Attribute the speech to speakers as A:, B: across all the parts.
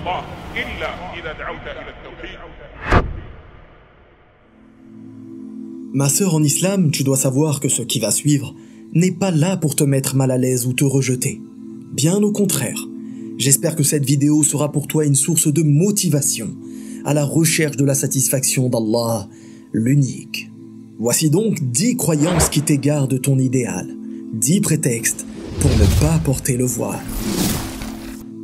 A: الله إلا إذا دعوت إلى التوحيد.
B: Ma sœur en islam, tu dois savoir que ce qui va suivre n'est pas là pour te mettre mal à l'aise ou te rejeter. Bien au contraire. J'espère que cette vidéo sera pour toi une source de motivation à la recherche de la satisfaction d'Allah, l'unique. Voici donc 10 croyances qui t'égarent de ton idéal. 10 prétextes pour ne pas porter le voile.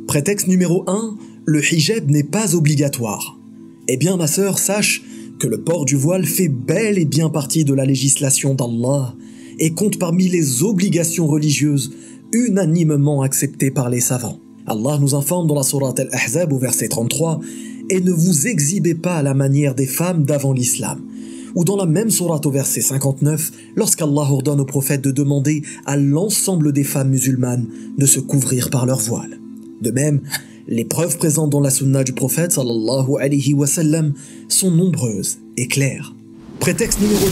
B: Prétexte numéro 1, le hijab n'est pas obligatoire. Eh bien ma sœur, sache que le port du voile fait bel et bien partie de la législation d'Allah et compte parmi les obligations religieuses unanimement acceptées par les savants. Allah nous informe dans la sourate Al-Ahzab au verset 33 « Et ne vous exhibez pas à la manière des femmes d'avant l'islam » ou dans la même sourate au verset 59 lorsqu'Allah ordonne au prophète de demander à l'ensemble des femmes musulmanes de se couvrir par leur voile. De même, les preuves présentes dans la sunna du prophète sallallahu alayhi wa sallam sont nombreuses et claires. Prétexte numéro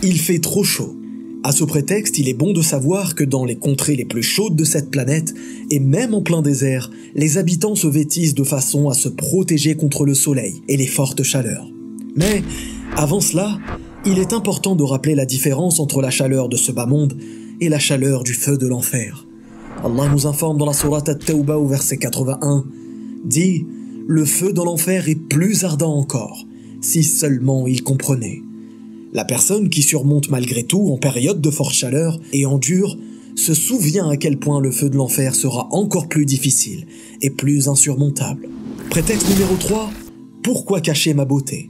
B: 2, il fait trop chaud. À ce prétexte, il est bon de savoir que dans les contrées les plus chaudes de cette planète, et même en plein désert, les habitants se vêtissent de façon à se protéger contre le soleil et les fortes chaleurs. Mais, avant cela, il est important de rappeler la différence entre la chaleur de ce bas monde et la chaleur du feu de l'enfer. Allah nous informe dans la sourate At-Tawbah au verset 81, dit « Le feu dans l'enfer est plus ardent encore, si seulement il comprenait. » La personne qui surmonte malgré tout en période de forte chaleur et endure se souvient à quel point le feu de l'enfer sera encore plus difficile et plus insurmontable. Prétexte numéro 3, pourquoi cacher ma beauté?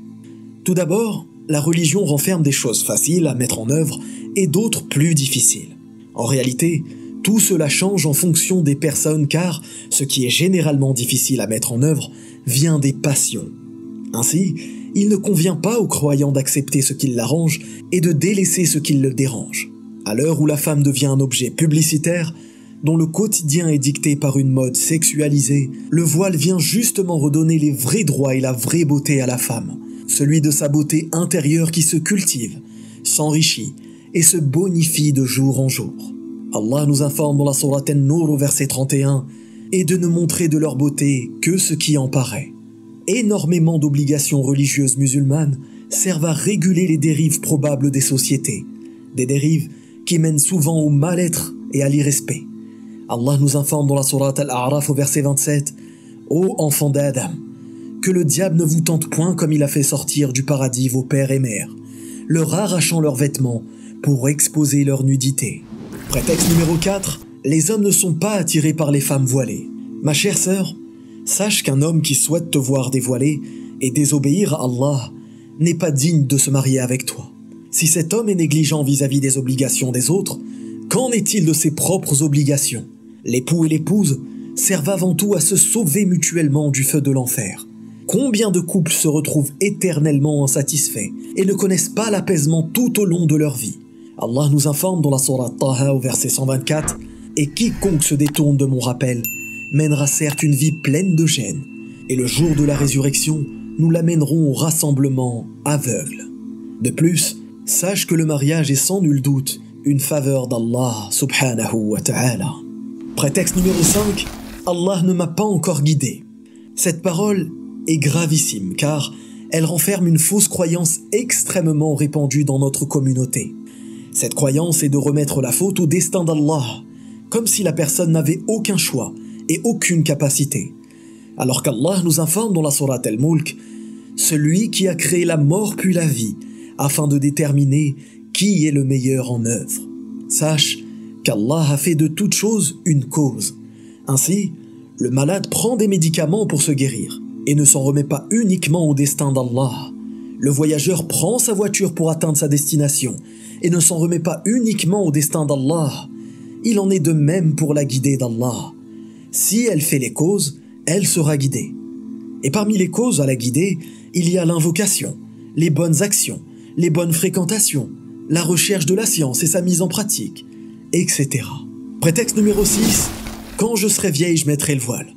B: Tout d'abord, la religion renferme des choses faciles à mettre en œuvre et d'autres plus difficiles. En réalité, tout cela change en fonction des personnes car ce qui est généralement difficile à mettre en œuvre vient des passions. Ainsi, il ne convient pas aux croyants d'accepter ce qui l'arrange et de délaisser ce qui le dérange. À l'heure où la femme devient un objet publicitaire, dont le quotidien est dicté par une mode sexualisée, le voile vient justement redonner les vrais droits et la vraie beauté à la femme, celui de sa beauté intérieure qui se cultive, s'enrichit et se bonifie de jour en jour. Allah nous informe dans la sourate An-Nur au verset 31 « Et de ne montrer de leur beauté que ce qui en paraît ». Énormément d'obligations religieuses musulmanes servent à réguler les dérives probables des sociétés, des dérives qui mènent souvent au mal-être et à l'irrespect. Allah nous informe dans la sourate Al-A'raf au verset 27 « Ô enfants d'Adam, que le diable ne vous tente point comme il a fait sortir du paradis vos pères et mères, leur arrachant leurs vêtements pour exposer leur nudité. » Prétexte numéro 4, les hommes ne sont pas attirés par les femmes voilées. Ma chère sœur, sache qu'un homme qui souhaite te voir dévoilée et désobéir à Allah n'est pas digne de se marier avec toi. Si cet homme est négligent vis-à-vis des obligations des autres, qu'en est-il de ses propres obligations? L'époux et l'épouse servent avant tout à se sauver mutuellement du feu de l'enfer. Combien de couples se retrouvent éternellement insatisfaits et ne connaissent pas l'apaisement tout au long de leur vie? Allah nous informe dans la sourate Taha au verset 124 « Et quiconque se détourne de mon rappel mènera certes une vie pleine de gêne, et le jour de la résurrection, nous l'amènerons au rassemblement aveugle. » De plus, sache que le mariage est sans nul doute une faveur d'Allah subhanahu wa ta'ala. Prétexte numéro 5, Allah ne m'a pas encore guidé. Cette parole est gravissime car elle renferme une fausse croyance extrêmement répandue dans notre communauté. Cette croyance est de remettre la faute au destin d'Allah, comme si la personne n'avait aucun choix et aucune capacité. Alors qu'Allah nous informe dans la sourate Al-Mulk, celui qui a créé la mort puis la vie, afin de déterminer qui est le meilleur en œuvre. Sache qu'Allah a fait de toute chose une cause. Ainsi, le malade prend des médicaments pour se guérir, et ne s'en remet pas uniquement au destin d'Allah. Le voyageur prend sa voiture pour atteindre sa destination, et ne s'en remet pas uniquement au destin d'Allah. Il en est de même pour la guidée d'Allah. Si elle fait les causes, elle sera guidée. Et parmi les causes à la guider, il y a l'invocation, les bonnes actions, les bonnes fréquentations, la recherche de la science et sa mise en pratique, etc. Prétexte numéro 6, quand je serai vieille, je mettrai le voile.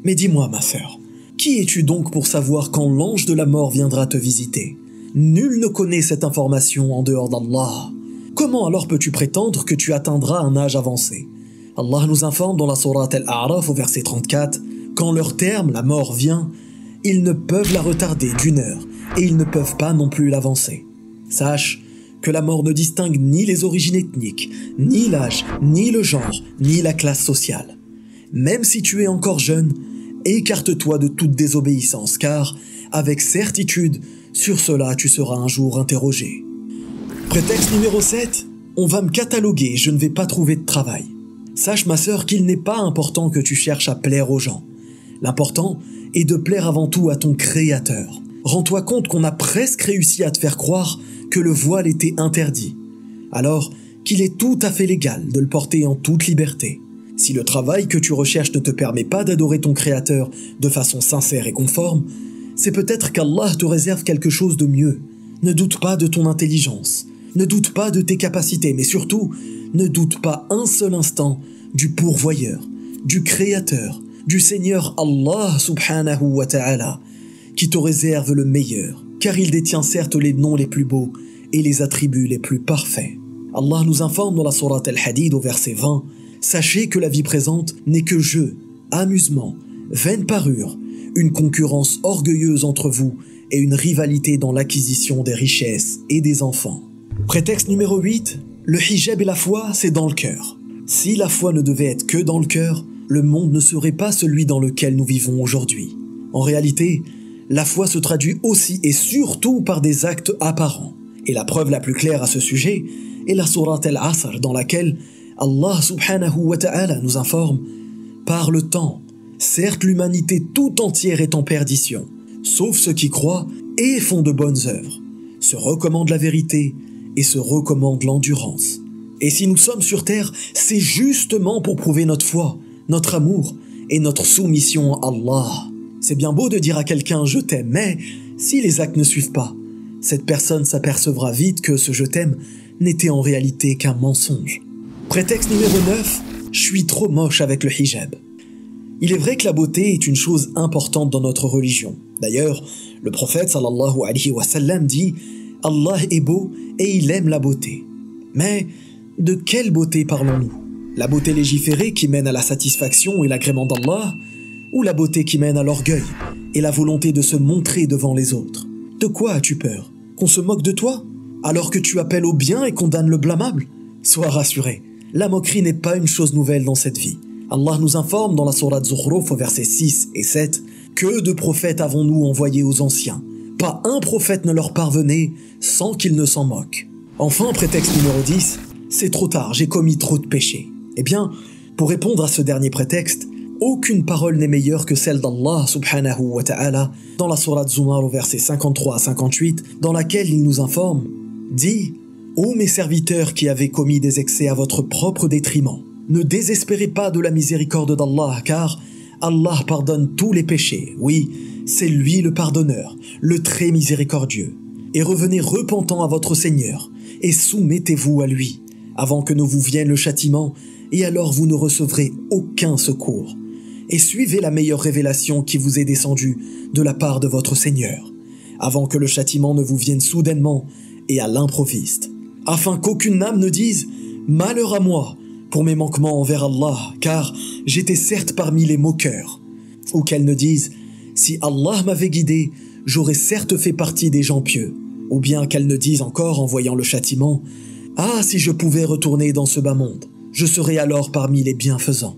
B: Mais dis-moi, ma sœur, qui es-tu donc pour savoir quand l'ange de la mort viendra te visiter? Nul ne connaît cette information en dehors d'Allah. Comment alors peux-tu prétendre que tu atteindras un âge avancé? Allah nous informe dans la sourate Al-A'raf au verset 34 « Quand leur terme, la mort, vient, ils ne peuvent la retarder d'une heure et ils ne peuvent pas non plus l'avancer. Sache que la mort ne distingue ni les origines ethniques, ni l'âge, ni le genre, ni la classe sociale. Même si tu es encore jeune, écarte-toi de toute désobéissance, car, avec certitude, sur cela tu seras un jour interrogé. Prétexte numéro 7, on va me cataloguer, je ne vais pas trouver de travail. Sache ma sœur qu'il n'est pas important que tu cherches à plaire aux gens. L'important est de plaire avant tout à ton Créateur. Rends-toi compte qu'on a presque réussi à te faire croire que le voile était interdit, alors qu'il est tout à fait légal de le porter en toute liberté. Si le travail que tu recherches ne te permet pas d'adorer ton Créateur de façon sincère et conforme, c'est peut-être qu'Allah te réserve quelque chose de mieux. Ne doute pas de ton intelligence, ne doute pas de tes capacités, mais surtout, ne doute pas un seul instant du pourvoyeur, du Créateur, du Seigneur Allah subhanahu wa ta'ala, qui te réserve le meilleur, car il détient certes les noms les plus beaux et les attributs les plus parfaits. Allah nous informe dans la sourate Al-Hadid au verset 20, « Sachez que la vie présente n'est que jeu, amusement, vaine parure, une concurrence orgueilleuse entre vous et une rivalité dans l'acquisition des richesses et des enfants. » Prétexte numéro 8, le hijab et la foi, c'est dans le cœur. Si la foi ne devait être que dans le cœur, le monde ne serait pas celui dans lequel nous vivons aujourd'hui. En réalité, la foi se traduit aussi et surtout par des actes apparents. Et la preuve la plus claire à ce sujet est la sourate Al-Asr dans laquelle Allah subhanahu wa ta'ala nous informe « Par le temps, certes l'humanité tout entière est en perdition, sauf ceux qui croient et font de bonnes œuvres, se recommandent la vérité et se recommandent l'endurance. Et si nous sommes sur terre, c'est justement pour prouver notre foi, notre amour et notre soumission à Allah. » C'est bien beau de dire à quelqu'un « je t'aime », mais si les actes ne suivent pas, cette personne s'apercevra vite que ce « je t'aime » n'était en réalité qu'un mensonge. Prétexte numéro 9, je suis trop moche avec le hijab. Il est vrai que la beauté est une chose importante dans notre religion. D'ailleurs, le prophète sallallahu alayhi wa sallam dit « Allah est beau et il aime la beauté ». Mais de quelle beauté parlons-nous? La beauté légiférée qui mène à la satisfaction et l'agrément d'Allah, ou la beauté qui mène à l'orgueil et la volonté de se montrer devant les autres? De quoi as-tu peur? Qu'on se moque de toi alors que tu appelles au bien et condamnes le blâmable? Sois rassuré, la moquerie n'est pas une chose nouvelle dans cette vie. Allah nous informe dans la sourate Zukhruf au verset 6 et 7 « Que de prophètes avons-nous envoyés aux anciens? Pas un prophète ne leur parvenait sans qu'ils ne s'en moquent. » Enfin, prétexte numéro 10, « C'est trop tard, j'ai commis trop de péchés. » Eh bien, pour répondre à ce dernier prétexte, aucune parole n'est meilleure que celle d'Allah subhanahu wa ta'ala dans la sourate Zumar au verset 53 à 58, dans laquelle il nous informe « Dis, ô mes serviteurs qui avez commis des excès à votre propre détriment, ne désespérez pas de la miséricorde d'Allah, car Allah pardonne tous les péchés. Oui, c'est lui le pardonneur, le très miséricordieux. Et revenez repentant à votre Seigneur, et soumettez-vous à lui, avant que ne vous vienne le châtiment, et alors vous ne recevrez aucun secours. Et suivez la meilleure révélation qui vous est descendue de la part de votre Seigneur, avant que le châtiment ne vous vienne soudainement et à l'improviste, afin qu'aucune âme ne dise « Malheur à moi !» pour mes manquements envers Allah, car j'étais certes parmi les moqueurs. Ou qu'elle ne dise « Si Allah m'avait guidé, j'aurais certes fait partie des gens pieux. » Ou bien qu'elle ne dise encore en voyant le châtiment « Ah, si je pouvais retourner dans ce bas monde, je serais alors parmi les bienfaisants. »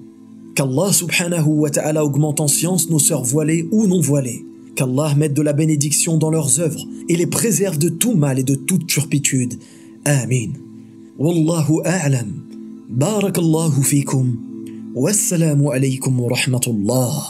B: Qu'Allah subhanahu wa ta'ala augmente en science nos sœurs voilées ou non voilées. Qu'Allah mette de la bénédiction dans leurs œuvres et les préserve de tout mal et de toute turpitude. Amin. Wallahu a'lam. بارك الله فيكم والسلام عليكم ورحمة الله